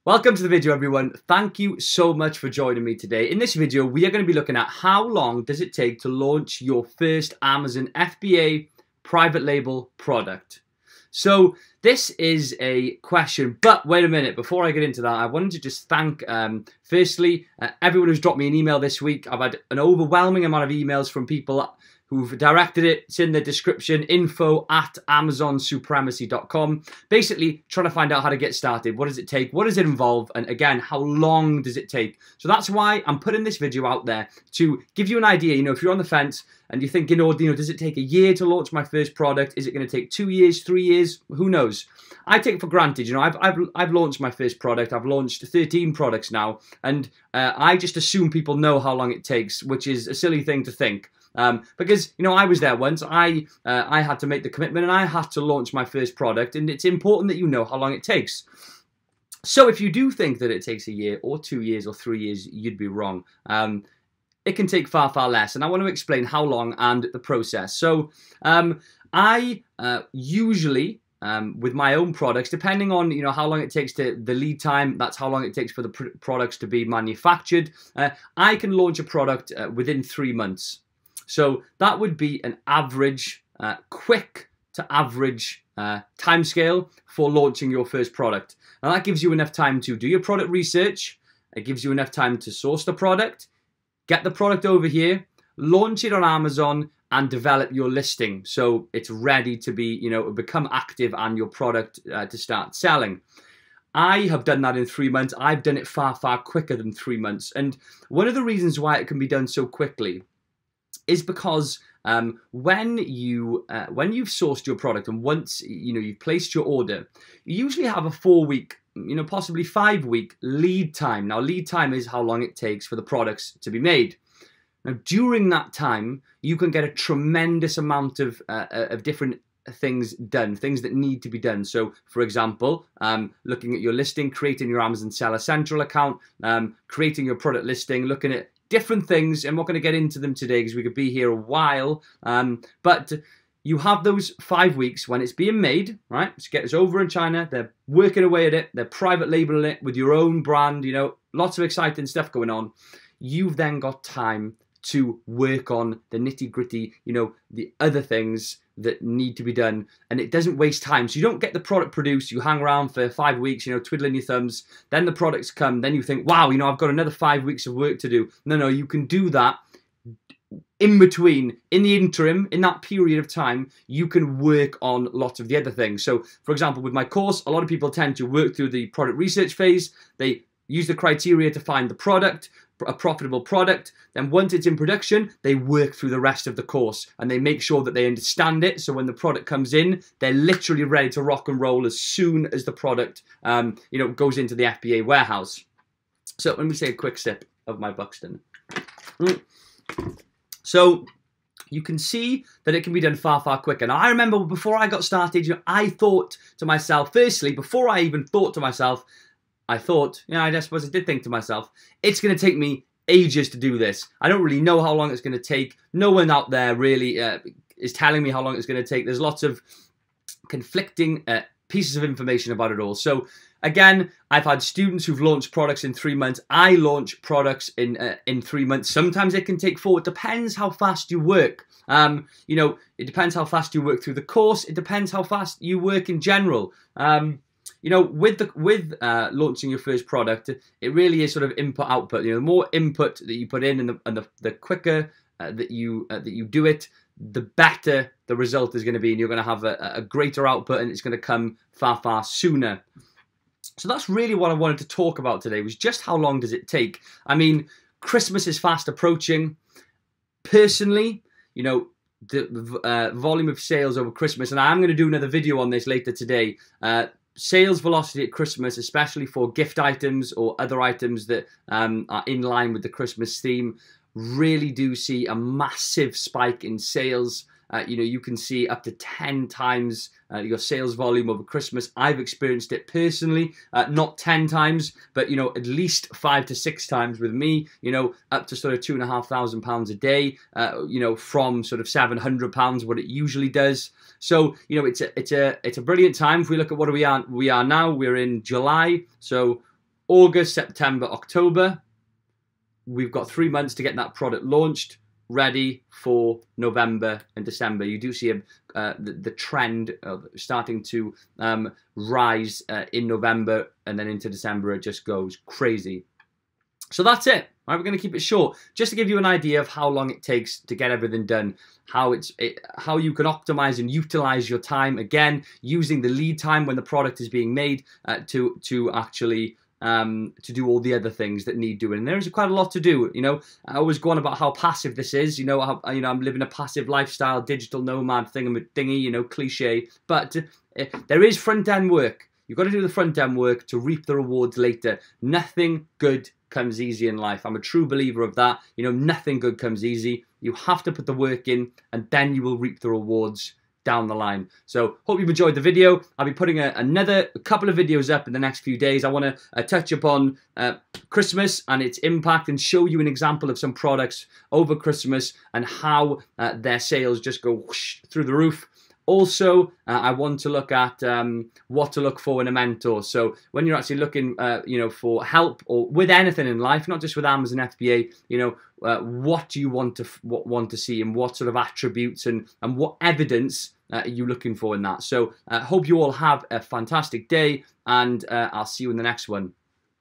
Welcome to the video, everyone. Thank you so much for joining me today. In this video, we are going to be looking at how long does it take to launch your first Amazon FBA private label product. So this is a question, but wait a minute. Before I get into that, I wanted to just thank, firstly, everyone who's dropped me an email this week. I've had an overwhelming amount of emails from people who've directed it. It's in the description, info@amazonsupremacy.com. Basically, trying to find out how to get started. What does it take? What does it involve? And again, how long does it take? So that's why I'm putting this video out there to give you an idea. If you're on the fence and you're thinking, does it take a year to launch my first product? Is it going to take 2 years, 3 years? Who knows? I take it for granted. I've launched my first product. I've launched 13 products now, and I just assume people know how long it takes, which is a silly thing to think. Because I was there once. I had to make the commitment and I had to launch my first product, and it's important that you know how long it takes. So if you do think that it takes a year or 2 years or 3 years, you'd be wrong. It can take far, far less, and I want to explain how long and the process. So I usually, with my own products, depending on how long it takes to the lead time, that's how long it takes for the products to be manufactured, I can launch a product within 3 months. So that would be an average, quick to average timescale for launching your first product. And that gives you enough time to do your product research. It gives you enough time to source the product, get the product over here, launch it on Amazon, and develop your listing so it's ready to be, become active and your product to start selling. I have done that in 3 months. I've done it far, far quicker than 3 months. And one of the reasons why it can be done so quickly is because when you've sourced your product and once you've placed your order, you usually have a 4-week, possibly 5-week lead time. Now, lead time is how long it takes for the products to be made. Now, during that time, you can get a tremendous amount of different things done, things that need to be done. So, for example, looking at your listing, creating your Amazon Seller Central account, creating your product listing, looking at different things, and we're not going to get into them today because we could be here a while. But you have those 5 weeks when it's being made, right? It's over in China. They're working away at it. They're private labeling it with your own brand. Lots of exciting stuff going on. You've then got time to work on the nitty-gritty, the other things that need to be done, and it doesn't waste time. So you don't get the product produced, you hang around for 5 weeks, twiddling your thumbs, then the products come, then you think, wow, I've got another 5 weeks of work to do. No, you can do that in between, in the interim, in that period of time, you can work on lots of the other things. So, for example, with my course, a lot of people tend to work through the product research phase. They use the criteria to find the product, a profitable product. Then once it's in production, they work through the rest of the course and they make sure that they understand it. So when the product comes in, they're literally ready to rock and roll as soon as the product, goes into the FBA warehouse. So let me take a quick sip of my Buxton. So you can see that it can be done far, far quicker. And I remember before I got started, I thought to myself, firstly, before I even thought to myself, I thought, I suppose I did think to myself, it's going to take me ages to do this. I don't really know how long it's going to take. No one out there really is telling me how long it's going to take. There's lots of conflicting pieces of information about it all. So again, I've had students who've launched products in 3 months. I launch products in 3 months. Sometimes it can take 4. It depends how fast you work. It depends how fast you work through the course. It depends how fast you work in general. With launching your first product, it really is sort of input-output. The more input that you put in, and the quicker that you do it, the better the result is going to be, and you're going to have a greater output, and it's going to come far, far sooner. So that's really what I wanted to talk about today, was just how long does it take? I mean, Christmas is fast approaching. Personally, the volume of sales over Christmas, and I'm going to do another video on this later today. Sales velocity at Christmas, especially for gift items or other items that are in line with the Christmas theme, really do see a massive spike in sales. You can see up to 10 times your sales volume over Christmas. I've experienced it personally, not 10 times, but at least 5 to 6 times with me. Up to sort of £2,500 a day. From sort of £700, what it usually does. So it's a brilliant time. If we look at what we are now, we're in July. So August, September, October. We've got 3 months to get that product launched, ready for November and December. You do see the trend of starting to rise in November, and then into December it just goes crazy. So that's it. Right, we're going to keep it short, just to give you an idea of how long it takes to get everything done, how you can optimize and utilize your time, again, using the lead time when the product is being made to actually to do all the other things that need doing. And there is quite a lot to do. You know, I always go on about how passive this is. You know, I'm living a passive lifestyle, digital nomad thingy. You know, cliche, but there is front end work. You've got to do the front end work to reap the rewards later. Nothing good comes easy in life. I'm a true believer of that. You know, nothing good comes easy. You have to put the work in, and then you will reap the rewards down the line. So hope you've enjoyed the video. I'll be putting a couple of videos up in the next few days. I want to touch upon Christmas and its impact, and show you an example of some products over Christmas and how their sales just go whoosh through the roof. Also, I want to look at what to look for in a mentor. So when you're actually looking, you know, for help or with anything in life, not just with Amazon FBA, you know, what do you want to see, and what sort of attributes and what evidence are you looking for in that? So hope you all have a fantastic day, and I'll see you in the next one.